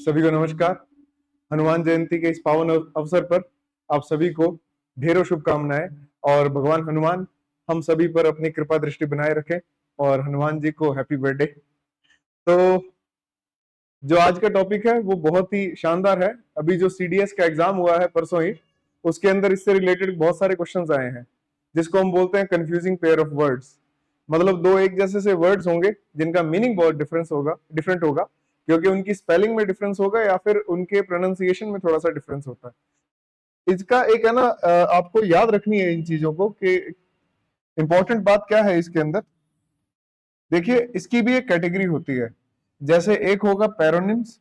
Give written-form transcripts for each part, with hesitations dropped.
सभी को नमस्कार। हनुमान जयंती के इस पावन अवसर पर आप सभी को ढेरों शुभकामनाएं और भगवान हनुमान हम सभी पर अपनी कृपा दृष्टि बनाए रखें और हनुमान जी को हैप्पी बर्थडे। तो जो आज का टॉपिक है वो बहुत ही शानदार है। अभी जो सीडीएस का एग्जाम हुआ है परसों ही, उसके अंदर इससे रिलेटेड बहुत सारे क्वेश्चंस आए हैं जिसको हम बोलते हैं कंफ्यूजिंग पेयर ऑफ वर्ड्स। मतलब दो एक जैसे से वर्ड्स होंगे जिनका मीनिंग बहुत डिफरेंट होगा क्योंकि उनकी स्पेलिंग में डिफरेंस होगा या फिर उनके प्रोनाउंसिएशन में थोड़ा सा डिफरेंस होता है। इसका एक है ना, आपको याद रखनी है इन चीजों को कि इंपॉर्टेंट बात क्या है इसके अंदर। देखिए, इसकी भी एक कैटेगरी होती है। जैसे एक होगा पैरोनिम्स।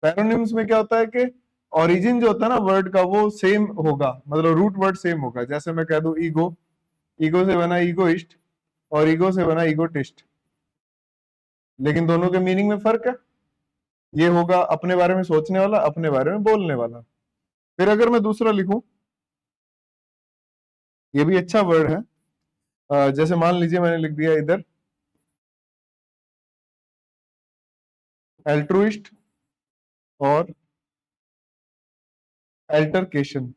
पैरोनिम्स में क्या होता है कि ओरिजिन जो होता है ना वर्ड का वो सेम होगा, मतलब रूट वर्ड सेम होगा। जैसे मैं कह दूं ईगो, ईगो से बना ईगोइस्ट और ईगो से बना ईगोटिस्ट, लेकिन दोनों के मीनिंग में फर्क है। ये होगा अपने बारे में सोचने वाला, अपने बारे में बोलने वाला। फिर अगर मैं दूसरा लिखूं, ये भी अच्छा वर्ड है। जैसे मान लीजिए मैंने लिख दिया इधर एल्ट्रुइस्ट और एल्टरकेशन।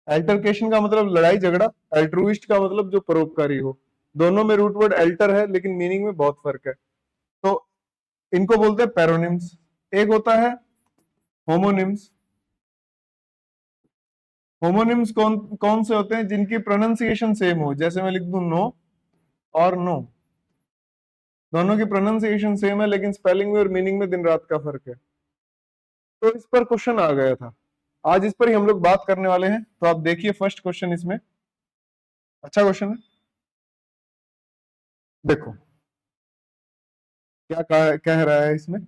एल्टरकेशन का मतलब लड़ाई झगड़ा, एल्ट्रुइस्ट का मतलब जो परोपकारी हो। दोनों में रूट वर्ड एल्टर है लेकिन मीनिंग में बहुत फर्क है। तो इनको बोलते हैं पैरोनिम्स। एक होता है होमोनिम्स। होमोनिम्स कौन कौन से होते हैं? जिनकी प्रोनाउंसिएशन सेम हो। जैसे मैं लिख दूं नो और नो, दोनों की प्रोनाउंसिएशन सेम है लेकिन स्पेलिंग में और मीनिंग में दिन रात का फर्क है। तो इस पर क्वेश्चन आ गया था, आज इस पर ही हम लोग बात करने वाले हैं। तो आप देखिए फर्स्ट क्वेश्चन, इसमें अच्छा क्वेश्चन है। देखो क्या कह रहा है इसमें।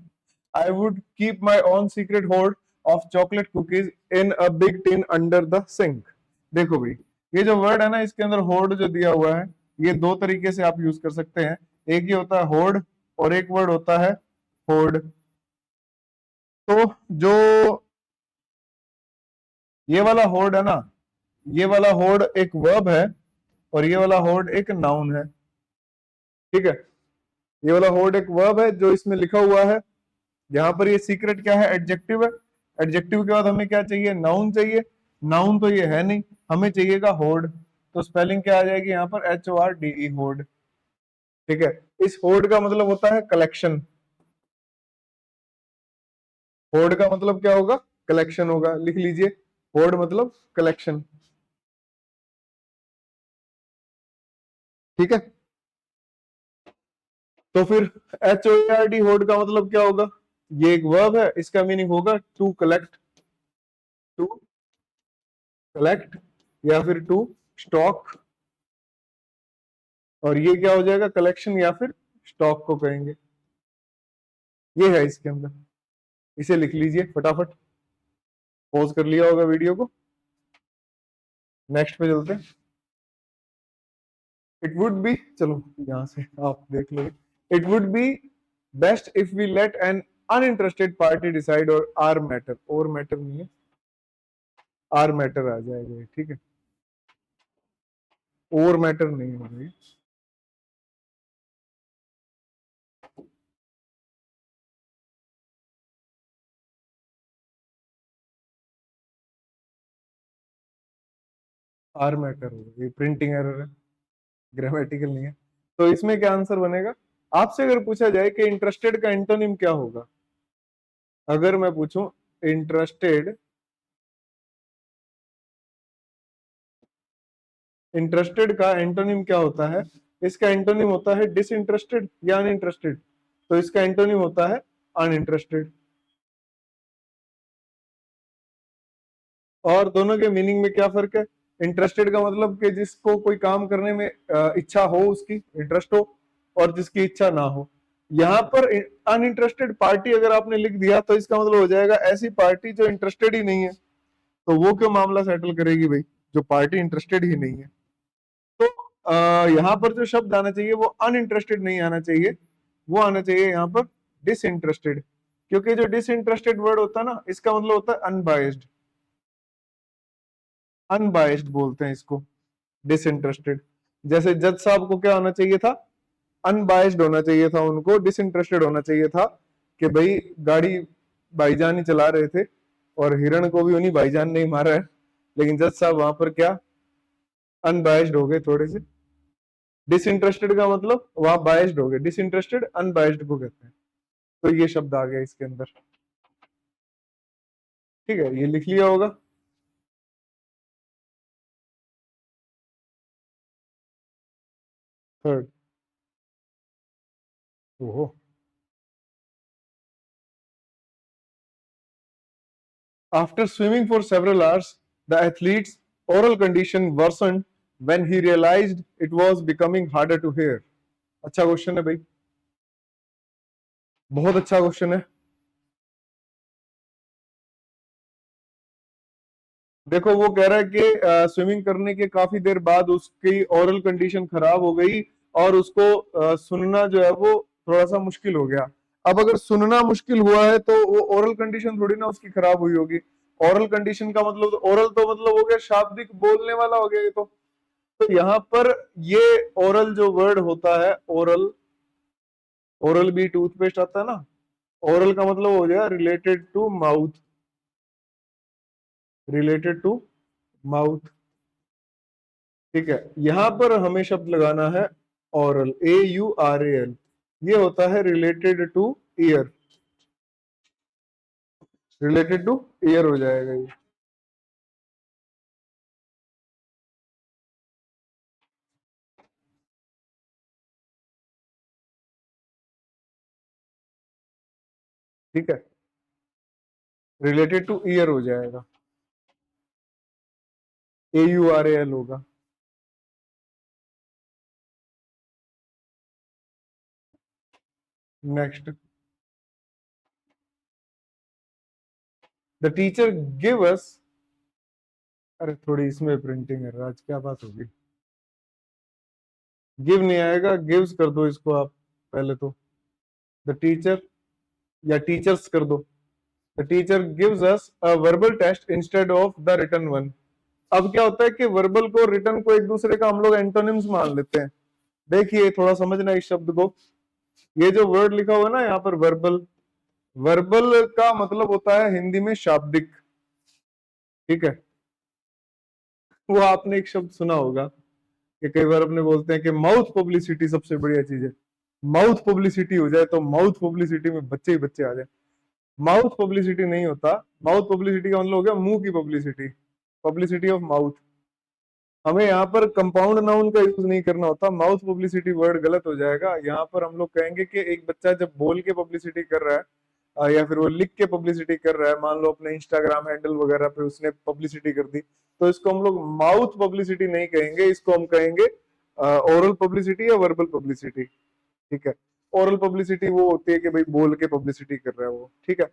I would keep my own secret hoard of chocolate cookies in a big tin under the sink. देखो भाई, ये जो वर्ड है ना, इसके अंदर होर्ड जो दिया हुआ है, ये दो तरीके से आप यूज कर सकते हैं। एक ही होता है होर्ड और एक वर्ड होता है होर्ड। तो जो ये वाला होर्ड है ना, ये वाला होर्ड एक वर्ब है और ये वाला होर्ड एक नाउन है। ठीक है, ये वाला होर्ड एक वर्ब है जो इसमें लिखा हुआ है। यहाँ पर ये सीक्रेट क्या है? एडजेक्टिव है। एडजेक्टिव के बाद हमें क्या चाहिए? नाउन चाहिए। नाउन तो ये है नहीं, हमें चाहिएगा होर्ड। तो स्पेलिंग क्या आ जाएगी यहाँ पर? HORDE, horde. ठीक है, इस होर्ड का मतलब होता है कलेक्शन। होर्ड का मतलब क्या होगा? कलेक्शन होगा। लिख लीजिए, होर्ड मतलब कलेक्शन। ठीक है, तो फिर HORD होर्ड का मतलब क्या होगा? ये एक वर्ब है, इसका मीनिंग होगा टू कलेक्ट। टू कलेक्ट या फिर टू स्टॉक। और ये क्या हो जाएगा? कलेक्शन या फिर स्टॉक को कहेंगे। ये है इसके अंदर, इसे लिख लीजिए फटाफट। पॉज कर लिया होगा वीडियो को। नेक्स्ट पे चलते हैं। इट वुड बी, चलो यहां से आप देख लो। It would be best if we let an uninterested party decide और आर मैटर। और मैटर नहीं है, आर मैटर आ जाएगा। ठीक है, और मैटर नहीं होगा। आर मैटर होगा, ये प्रिंटिंग एरर है, ग्रामेटिकल नहीं है। तो इसमें क्या आंसर बनेगा? आपसे अगर पूछा जाए कि इंटरेस्टेड का एंटोनिम क्या होगा, अगर मैं पूछूं इंटरेस्टेड, इंटरेस्टेड का एंटोनिम क्या होता है? इसका एंटोनिम होता है डिसइंटरेस्टेड या अनइंटरेस्टेड। तो इसका एंटोनिम होता है अनइंटरेस्टेड। और दोनों के मीनिंग में क्या फर्क है? इंटरेस्टेड का मतलब कि जिसको कोई काम करने में इच्छा हो, उसकी इंटरेस्ट हो, और जिसकी इच्छा ना हो। यहाँ पर अनइंटरेस्टेड पार्टी अगर आपने लिख दिया तो इसका मतलब हो जाएगा ऐसी पार्टी जो इंटरेस्टेड ही नहीं है। तो वो क्यों मामला सेटल करेगी भाई, जो पार्टी इंटरेस्टेड ही नहीं है। तो यहाँ पर जो शब्द आना चाहिए वो अनइंटरेस्टेड नहीं आना चाहिए, वो आना चाहिए यहाँ पर डिसइंटरेस्टेड। क्योंकि जो डिसइंटरेस्टेड वर्ड होता है ना, इसका मतलब होता है अनबायस्ड। अनबायस्ड बोलते हैं इसको, डिसइंटरेस्टेड। जैसे जज साहब को क्या होना चाहिए था? अनबायस्ड होना चाहिए था उनको, डिसइंटरेस्टेड होना चाहिए था कि भाई गाड़ी भाईजान ही चला रहे थे और हिरण को भी उन्हीं भाईजान ने ही मारा है। लेकिन जज साहब वहां पर क्या, अनबायस्ड हो गए थोड़े से। डिसइंटरेस्टेड का मतलब वहां बायस्ड हो गए, डिसइंटरेस्टेड अनबायस्ड को कहते हैं। तो ये शब्द आ गया इसके अंदर। ठीक है, ये लिख लिया होगा। थर्ड, ओहो, after swimming for several hours, the athlete's oral condition worsened when he realized it was becoming harder to hear. अच्छा क्वेश्चन है भाई, बहुत अच्छा क्वेश्चन है। देखो वो कह रहा है कि स्विमिंग करने के काफी देर बाद उसकी ओरल कंडीशन खराब हो गई और उसको सुनना जो है वो थोड़ा सा मुश्किल हो गया। अब अगर सुनना मुश्किल हुआ है तो वो ओरल कंडीशन थोड़ी ना उसकी खराब हुई होगी। ओरल कंडीशन का मतलब, ओरल तो मतलब हो गया शाब्दिक, बोलने वाला हो गया ये तो यहाँ पर ये ओरल जो वर्ड होता है, ओरल, ओरल बी टूथपेस्ट आता है ना, ओरल का मतलब हो गया related to mouth, related to mouth. ठीक है, यहां पर हमें शब्द लगाना है ओरल, AURAL। ये होता है related two year, related two year हो जाएगा ये। ठीक है, रिलेटेड टू ईयर हो जाएगा, AURAL होगा। Next, the teacher give us, अरे थोड़ी इसमें प्रिंटिंग है आज, क्या बात होगी। गिव नहीं आएगा, गिव्स कर दो इसको आप पहले तो। द टीचर या टीचर्स कर दो। The teacher gives us a verbal test instead of the written one. अब क्या होता है कि वर्बल को रिटन को एक दूसरे का हम लोग एंटोनिम्स मान लेते हैं। देखिए थोड़ा समझना इस शब्द को, ये जो वर्ड लिखा हुआ है ना यहाँ पर वर्बल, वर्बल का मतलब होता है हिंदी में शाब्दिक। ठीक है, वो आपने एक शब्द सुना होगा कि कई बार अपने बोलते हैं कि माउथ पब्लिसिटी सबसे बढ़िया चीज है। माउथ पब्लिसिटी हो जाए तो माउथ पब्लिसिटी में बच्चे ही बच्चे आ जाए। माउथ पब्लिसिटी नहीं होता, माउथ पब्लिसिटी का मतलब हो गया मुंह की पब्लिसिटी, पब्लिसिटी ऑफ माउथ। हमें यहाँ पर कंपाउंड नाउन का यूज नहीं करना होता, माउथ पब्लिसिटी वर्ड गलत हो जाएगा। यहाँ पर हम लोग कहेंगे कि एक बच्चा जब बोल के पब्लिसिटी कर रहा है या फिर वो लिख के पब्लिसिटी कर रहा है, मान लो अपने इंस्टाग्राम हैंडल वगैरह पे उसने पब्लिसिटी कर दी, तो इसको हम लोग माउथ पब्लिसिटी नहीं कहेंगे, इसको हम कहेंगे ओरल पब्लिसिटी या वर्बल पब्लिसिटी। ठीक है, ओरल पब्लिसिटी वो होती है कि भाई बोल के पब्लिसिटी कर रहा है वो। ठीक है,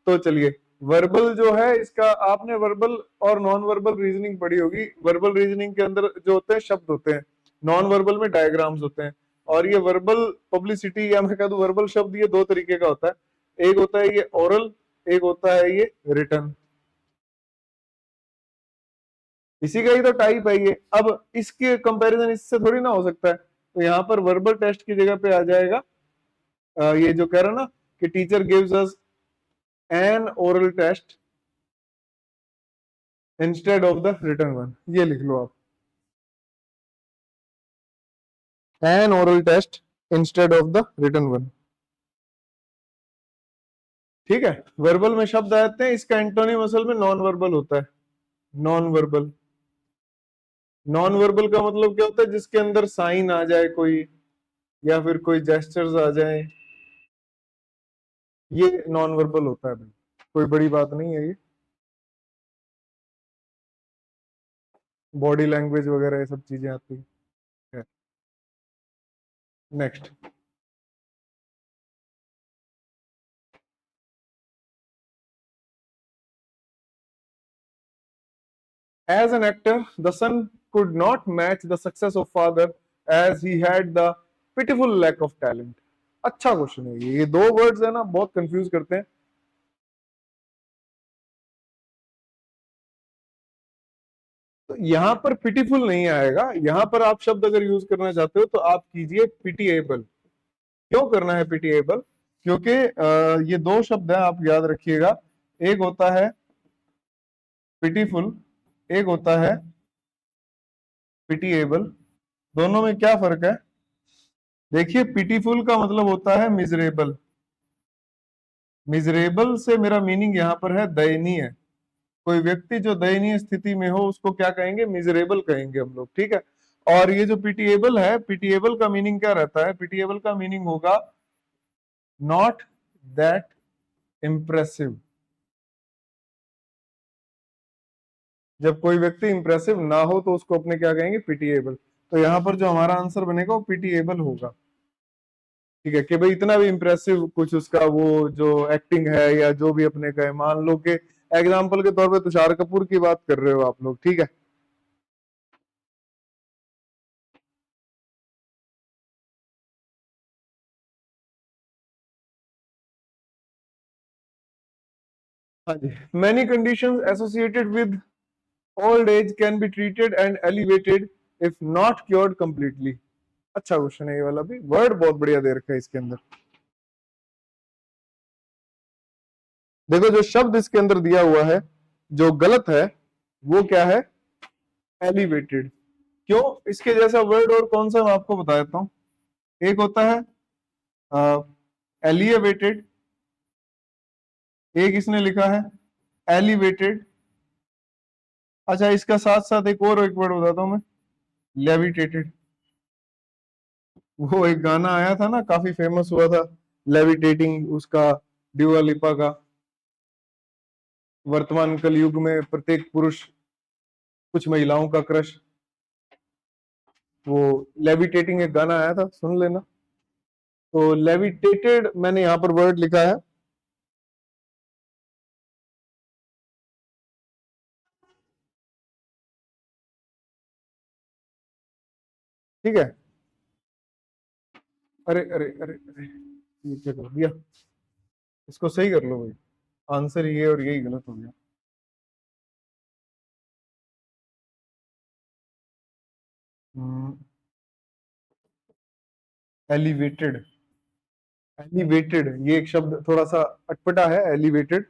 तो चलिए, वर्बल जो है इसका, आपने वर्बल और नॉन वर्बल रीजनिंग पढ़ी होगी। वर्बल रीजनिंग के अंदर जो होते हैं शब्द होते हैं, नॉन वर्बल में डायग्राम्स होते हैं। और ये वर्बल पब्लिसिटी या मैं कह दूं वर्बल शब्द, ये दो तरीके का होता है। एक होता है ये ओरल, एक होता है ये रिटन। इसी का ही तो टाइप है ये। अब इसके कंपैरिजन इससे थोड़ी ना हो सकता है, तो यहाँ पर वर्बल टेस्ट की जगह पे आ जाएगा ये जो कह रहा ना कि teacher gives us an oral test instead of the written one. ये लिख लो आप, an oral test instead of the written one. ठीक है, वर्बल में शब्द आते हैं, इसका एंटोनिम असल में नॉन वर्बल होता है। नॉन वर्बल, नॉन वर्बल का मतलब क्या होता है, जिसके अंदर साइन आ जाए कोई, या फिर कोई जेस्चर्स आ जाए, ये नॉन वर्बल होता है भाई। कोई बड़ी बात नहीं है ये, बॉडी लैंग्वेज वगैरह ये सब चीजें आती है। Next, as an actor, the son could not match the success of father as he had the pitiful lack of talent. अच्छा क्वेश्चन है ये दो वर्ड्स है ना बहुत कंफ्यूज करते हैं। तो यहाँ पर पिटीफुल नहीं आएगा, यहाँ पर आप शब्द अगर यूज करना चाहते हो तो आप कीजिए पिटीएबल। क्यों करना है पिटीएबल? क्योंकि ये दो शब्द हैं, आप याद रखिएगा। एक होता है पिटीफुल, एक होता है पिटीएबल। दोनों में क्या फर्क है? देखिए, पिटीफुल का मतलब होता है मिजरेबल। मिजरेबल से मेरा मीनिंग यहाँ पर है दयनीय। कोई व्यक्ति जो दयनीय स्थिति में हो उसको क्या कहेंगे? मिजरेबल कहेंगे हम लोग, ठीक है। और ये जो पिटीएबल है, पिटीएबल का मीनिंग क्या रहता है? पिटीएबल का मीनिंग होगा नॉट दैट इम्प्रेसिव। जब कोई व्यक्ति इंप्रेसिव ना हो तो उसको अपने क्या कहेंगे? पिटीएबल। तो यहाँ पर जो हमारा आंसर बनेगा वो पिटीएबल होगा, ठीक है। कि भाई इतना भी इंप्रेसिव कुछ उसका वो जो एक्टिंग है या जो भी अपने कहे, मान लो कि एग्जाम्पल के तौर पे तुषार कपूर की बात कर रहे हो आप लोग, ठीक है। हाँ जी, many conditions associated with old age can be treated and elevated if not cured completely। अच्छा क्वेश्चन है ये वाला भी, वर्ड बहुत बढ़िया दे रखा है इसके अंदर। देखो, जो शब्द इसके अंदर दिया हुआ है जो गलत है वो क्या है? एलिवेटेड। क्यों? इसके जैसा वर्ड और कौन सा मैं आपको बता देता हूं। एक होता है एलिवेटेड, एक इसने लिखा है एलिवेटेड। अच्छा, इसका साथ साथ एक और एक वर्ड बताता हूं मैं, लेविटेटेड। वो एक गाना आया था ना, काफी फेमस हुआ था, लेविटेटिंग, उसका ड्यूआ लिपा का। वर्तमान कलयुग में प्रत्येक पुरुष कुछ महिलाओं का क्रश। वो लेविटेटिंग एक गाना आया था, सुन लेना। तो लेविटेटेड मैंने यहाँ पर वर्ड लिखा है। ठीक है। अरे अरे अरे अरे, ये क्या कर दिया? इसको सही कर लो भाई। आंसर ये और यही गलत हो गया। एलिवेटेड। एलिवेटेड ये एक शब्द थोड़ा सा अटपटा है, एलिवेटेड।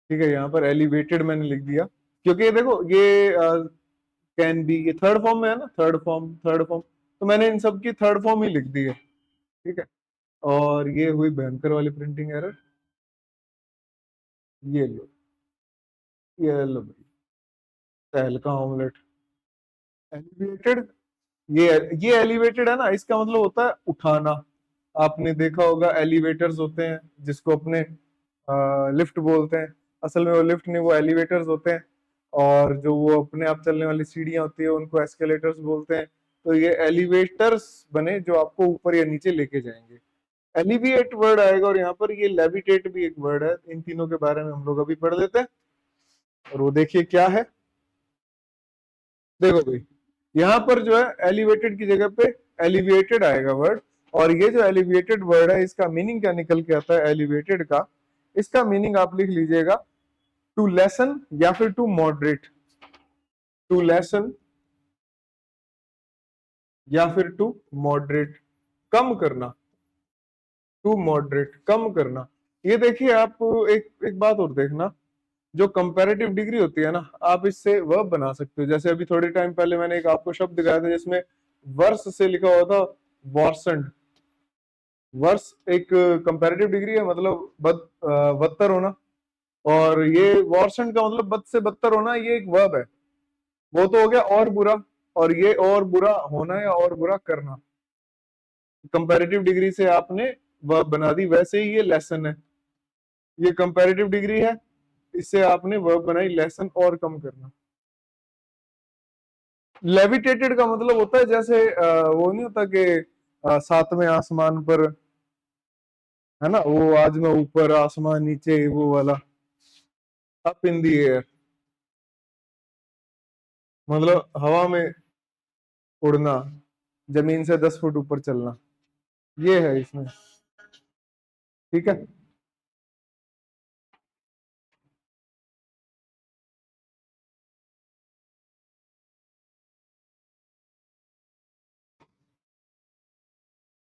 ठीक है, यहाँ पर एलिवेटेड मैंने लिख दिया क्योंकि देखो ये कैन बी, ये थर्ड फॉर्म में है ना, थर्ड फॉर्म, थर्ड फॉर्म। तो मैंने इन सब की थर्ड फॉर्म ही लिख दी है, ठीक है। और ये हुई भयंकर वाली प्रिंटिंग एरर। ये लो, ये लो भाई, तहलका ऑमलेट। एलिवेटेड, ये ये एलिवेटेड है ना, इसका मतलब होता है उठाना। आपने देखा होगा एलिवेटर्स होते हैं जिसको अपने लिफ्ट बोलते हैं। असल में वो लिफ्ट नहीं, वो एलिवेटर्स होते हैं। और जो वो अपने आप चलने वाली सीढ़ियां होती है उनको एस्केलेटर्स बोलते हैं। तो ये एलिवेटर्स बने जो आपको ऊपर या नीचे लेके जाएंगे। एलिविएट वर्ड आएगा, और यहाँ पर ये लेविटेट भी एक वर्ड है। इन तीनों के बारे में हम लोग अभी पढ़ लेते हैं। और वो देखिए क्या है। देखो भाई, यहाँ पर जो है एलिवेटेड की जगह पे एलिविएटेड आएगा वर्ड। और ये जो एलिविएटेड वर्ड है इसका मीनिंग क्या निकल के आता है एलिवेटेड का? इसका मीनिंग आप लिख लीजिएगा, टू लेसन या फिर टू मॉडरेट। टू लेसन या फिर टू मॉडरेट, कम करना। टू मॉडरेट, कम करना। ये देखिए आप, एक एक बात और देखना, जो कंपैरेटिव डिग्री होती है ना, आप इससे वर्ब बना सकते हो। जैसे अभी थोड़े टाइम पहले मैंने एक आपको शब्द दिखाया था जिसमें वर्ष से लिखा हुआ था वॉर्सेंट। वर्ष एक कंपैरेटिव डिग्री है, मतलब बदतर होना। और ये वॉर्सेंट का मतलब बद से बदतर होना, ये एक वर्ब है। वो तो हो गया और बुरा, और ये और बुरा होना या और बुरा करना। कंपैरेटिव डिग्री से आपने वर्ब बना दी। वैसे ही ये लेसन है, ये कंपैरेटिव डिग्री है, इससे आपने वर्ब बनाई लेसन, और कम करना। लेविटेटेड का मतलब होता है जैसे वो नहीं होता कि सातवें आसमान पर, है ना, वो आज मैं ऊपर आसमान नीचे, वो वाला। अप इन दी एयर, मतलब हवा में उड़ना, जमीन से 10 फुट ऊपर चलना, ये है इसमें, ठीक है।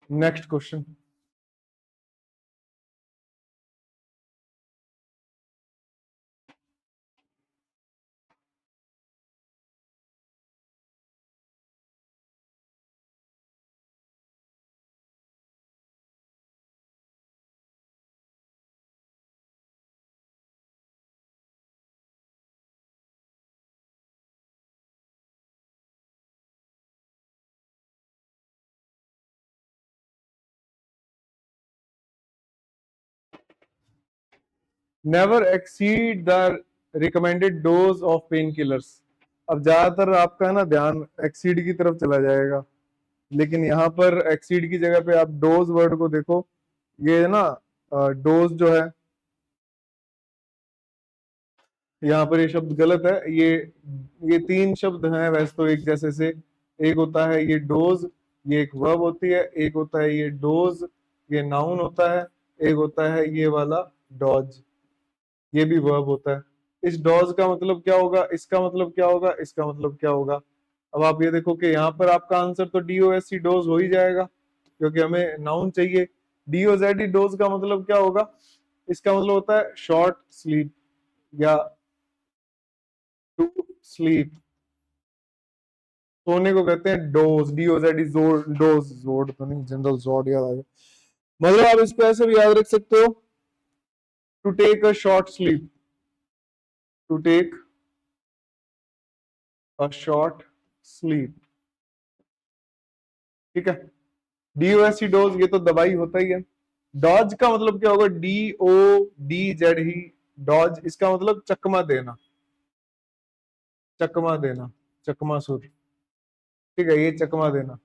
Next question. Never exceed the recommended dose of pain killers. अब ज्यादातर आपका ना ध्यान एक्सीड की तरफ चला जाएगा, लेकिन यहाँ पर एक्सीड की जगह पे आप डोज वर्ड को देखो। ये ना डोज जो है, यहाँ पर ये शब्द गलत है। ये तीन शब्द हैं वैसे तो एक जैसे से। एक होता है ये डोज, ये एक वर्ब होती है। एक होता है ये डोज, ये नाउन होता है। एक होता है ये वाला डॉज, ये भी वर्ब होता है। इस डॉज का मतलब क्या होगा, इसका मतलब क्या होगा, इसका मतलब क्या होगा। अब आप ये देखो कि यहाँ पर आपका आंसर तो डीओएससी डोज हो ही जाएगा, क्योंकि हमें नाउन चाहिए। डीओजेडी डोज का मतलब क्या होगा, इसका मतलब होता है शॉर्ट स्लीप या टू स्लीप। सोने को कहते हैं डोज, डीओजेडी डोज। जोड तो नहीं, जनरल जोड याद आ गया। मतलब आप इसको ऐसे भी याद रख सकते हो, to take a short sleep, to take a short sleep. ठीक है। डीओएससी डोज ये तो दवाई होता ही है। डॉज का मतलब क्या होगा, डी ओ डी जेड ही, डॉज। इसका मतलब चकमा देना, चकमा देना, चकमा सुर। ठीक है, ये चकमा देना,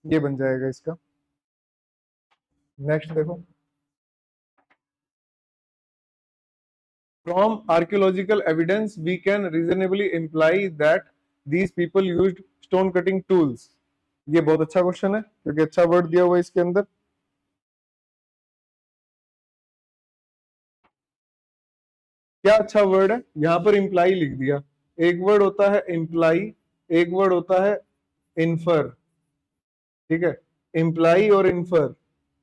ये बन जाएगा इसका। नेक्स्ट देखो। From archaeological evidence, we can reasonably imply that these people used stone cutting tools. ये बहुत अच्छा क्वेश्चन है, क्योंकि अच्छा वर्ड दिया हुआ है इसके अंदर। क्या अच्छा वर्ड है, यहाँ पर इम्प्लाई लिख दिया। एक वर्ड होता है इम्प्लाई, एक वर्ड होता है इन्फर। ठीक है, इम्प्लाई और इन्फर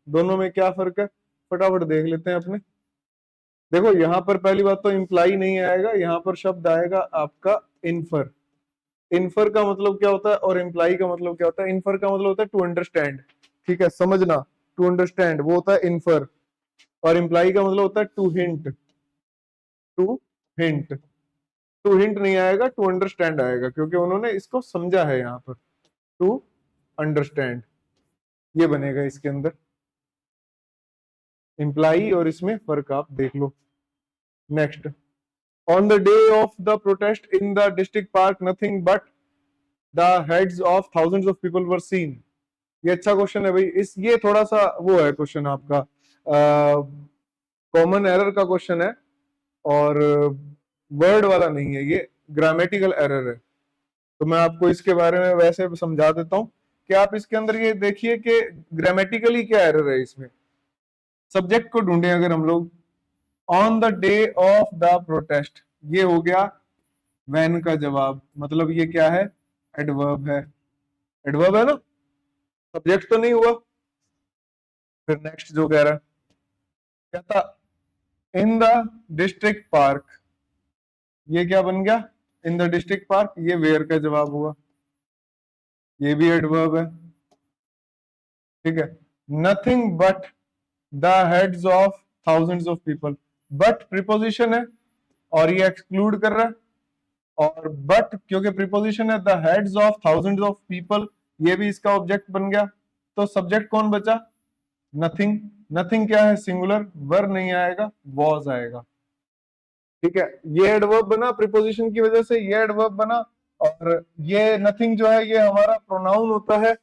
दोनों में क्या फर्क है, फटाफट देख लेते हैं अपने। देखो यहाँ पर पहली बात तो इम्प्लाई नहीं आएगा, यहाँ पर शब्द आएगा आपका इन्फर। इन्फर का मतलब क्या होता है और इम्प्लाई का मतलब क्या होता है। इन्फर का मतलब होता है टू अंडरस्टैंड, ठीक है, समझना। टू अंडरस्टैंड वो होता है इन्फर। और इम्प्लाई का मतलब होता है to hint, to hint. To hint नहीं आएगा, टू अंडरस्टैंड आएगा, क्योंकि उन्होंने इसको समझा है यहाँ पर। टू अंडरस्टैंड ये बनेगा इसके अंदर। इम्प्लाई और इसमें फर्क आप देख लो। Next. On the day of the protest in the district park nothing but the heads of thousands of people were seen. ये अच्छा क्वेश्चन है भाई। इस ये थोड़ा सा वो है क्वेश्चन आपका, कॉमन एरर का क्वेश्चन है, और वर्ड वाला नहीं है ये, ग्रामेटिकल एरर है। तो मैं आपको इसके बारे में वैसे समझा देता हूँ कि आप इसके अंदर ये देखिए कि ग्रामेटिकली क्या एरर है इसमें। सब्जेक्ट को ढूंढे अगर हम लोग, on the day of the protest, ये हो गया वैन का जवाब, मतलब ये क्या है, एडवर्ब है। एडवर्ब है ना, सब्जेक्ट तो नहीं हुआ। फिर नेक्स्ट जो कह रहा है, कहता इन द डिस्ट्रिक्ट पार्क, ये क्या बन गया, इन द डिस्ट्रिक्ट पार्क, ये वेयर का जवाब हुआ, ये भी एडवर्ब है। ठीक है। Nothing but the heads of thousands of people, but preposition है और ये एक्सक्लूड कर रहा है। और बट क्योंकि प्रीपोजिशन है, the heads of thousands of people, ये भी इसका ऑब्जेक्ट बन गया। तो सब्जेक्ट कौन बचा, नथिंग। नथिंग क्या है, सिंगुलर, वर नहीं आएगा, वॉज आएगा। ठीक है, ये एडवर्ब बना प्रीपोजिशन की वजह से, ये एडवर्ब बना। और ये नथिंग जो है ये हमारा प्रोनाउन होता है।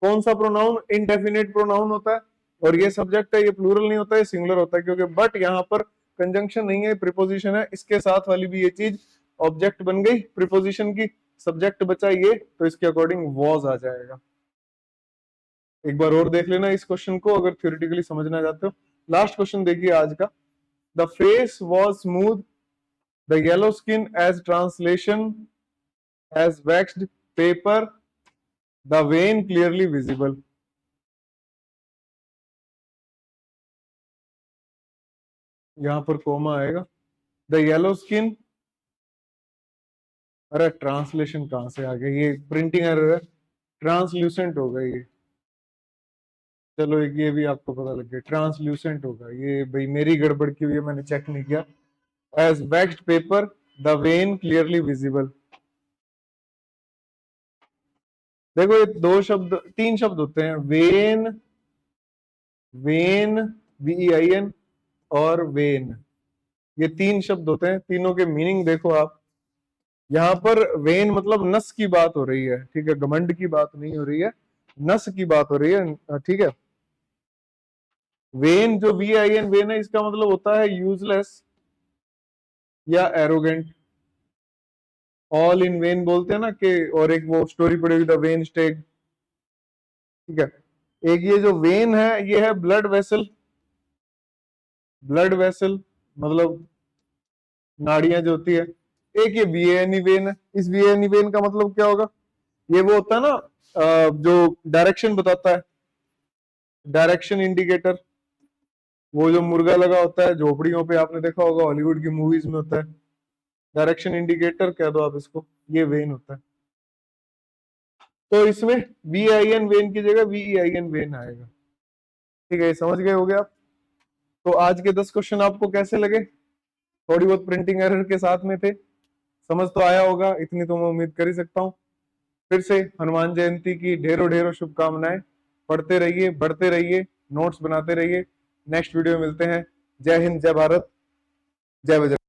कौन सा प्रोनाउन, इनडेफिनेट प्रोनाउन होता है। और ये सब्जेक्ट है, ये प्लूरल नहीं होता है, सिंगुलर होता है, क्योंकि बट यहाँ पर कंजंक्शन नहीं है, प्रीपोजिशन है। इसके साथ वाली भी ये चीज ऑब्जेक्ट बन गई प्रीपोजिशन की, सब्जेक्ट बचा ये, तो इसके अकॉर्डिंग वॉज आ जाएगा। एक बार और देख लेना इस क्वेश्चन को अगर थ्योरेटिकली समझना चाहते हो। लास्ट क्वेश्चन देखिए आज का। The face was smooth, the yellow skin as translation as waxed paper, the vein clearly visible. यहाँ पर कोमा आएगा। द येलो स्किन, अरे ट्रांसलेशन कहाँ से आ गया, ये प्रिंटिंग एरर है, ट्रांसल्यूसेंट होगा ये। चलो एक ये भी आपको पता लग गया, ट्रांसल्यूसेंट होगा ये, भाई मेरी गड़बड़ की हुई है, मैंने चेक नहीं किया। As waxed paper the vein clearly visible. देखो ये दो शब्द, तीन शब्द होते हैं, वेन, वेन, VEIN और वेन, ये तीन शब्द होते हैं, तीनों के मीनिंग देखो आप। यहाँ पर वेन मतलब नस की बात हो रही है, ठीक है, घमंड की बात नहीं हो रही है, नस की बात हो रही है, ठीक है। वेन जो VIN वेन है, इसका मतलब होता है यूजलेस या एरोगेंट। ऑल इन वेन बोलते हैं ना कि, और एक वो स्टोरी पड़ी हुई द वेन स्टेग, ठीक है। एक ये जो वेन है ये है ब्लड वेसल, ब्लड वेसल मतलब नाड़ियां जो होती है। एक ये VANE वेन है, इस VANE वेन का मतलब क्या होगा, ये वो होता है ना जो डायरेक्शन बताता है, डायरेक्शन इंडिकेटर, वो जो मुर्गा लगा होता है झोपड़ियों पे, आपने देखा होगा हॉलीवुड की मूवीज में होता है, डायरेक्शन इंडिकेटर कह दो आप इसको, ये वेन होता है। तो इसमें VIN वेन की जगह VEIN वेन आएगा, ठीक है, ये समझ गए होगे आप। तो आज के 10 क्वेश्चन आपको कैसे लगे, थोड़ी बहुत प्रिंटिंग एरर के साथ में थे, समझ तो आया होगा, इतनी तो मैं उम्मीद कर ही सकता हूँ। फिर से हनुमान जयंती की ढेरों ढेरों शुभकामनाएं, पढ़ते रहिए, बढ़ते रहिए, नोट्स बनाते रहिए। नेक्स्ट वीडियो में मिलते हैं। जय हिंद, जय भारत, जय बजरंग।